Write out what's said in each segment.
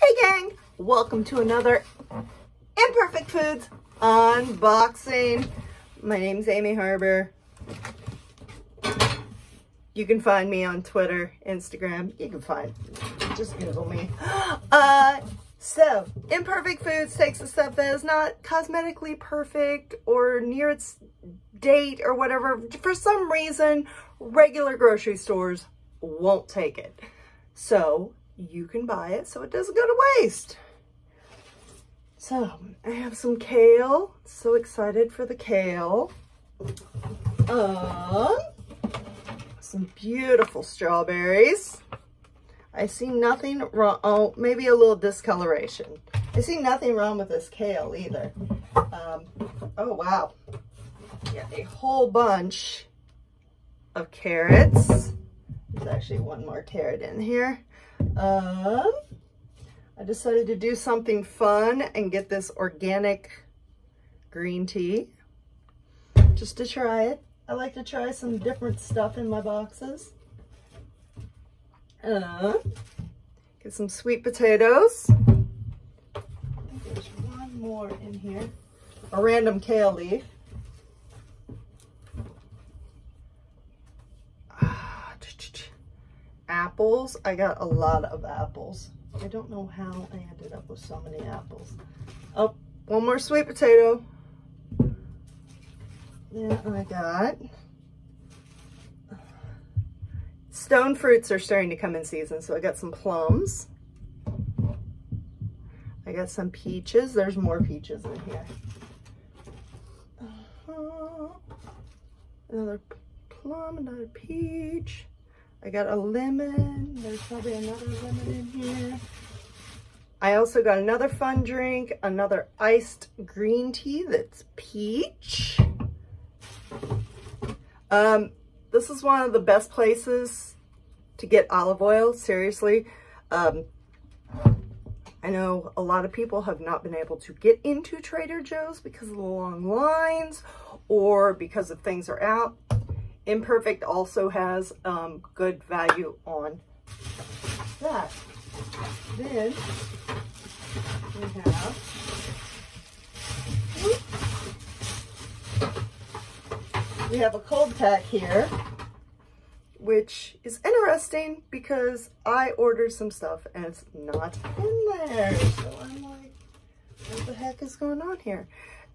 Hey gang, welcome to another Imperfect Foods unboxing. My name's Amy Harbor. You can find me on Twitter, Instagram. Just Google me. So Imperfect Foods takes the stuff that is not cosmetically perfect or near its date or whatever. For some reason, regular grocery stores won't take it. So you can buy it so it doesn't go to waste. So I have some kale. So excited for the kale. Some beautiful strawberries. I see nothing wrong. Oh, maybe a little discoloration. I see nothing wrong with this kale either. Oh wow. Yeah, a whole bunch of carrots. There's actually one more carrot in here. I decided to do something fun and get this organic green tea just to try it. I like to try some different stuff in my boxes. Get some sweet potatoes. I think there's one more in here. A random kale leaf. Apples. I got a lot of apples. I don't know how I ended up with so many apples. Oh, one more sweet potato. Then I got stone fruits are starting to come in season, so I got some plums. I got some peaches. There's more peaches in here. Another plum, another peach. I got a lemon. There's probably another lemon in here. I also got another fun drink, another iced green tea that's peach. This is one of the best places to get olive oil, seriously. I know a lot of people have not been able to get into Trader Joe's because of the long lines or because of things are out. Imperfect also has good value on that. Then we have a cold pack here, which is interesting because I ordered some stuff and it's not in there. So I'm like, what the heck is going on here?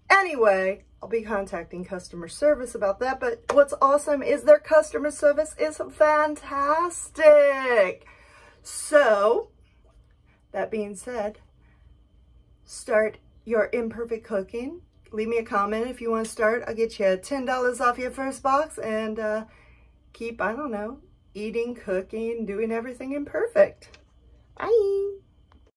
Anyway, I'll be contacting customer service about that, but what's awesome is their customer service is fantastic. So, that being said, start your imperfect cooking. Leave me a comment if you want to start. I'll get you $10 off your first box and keep, I don't know, eating, cooking, doing everything imperfect. Bye.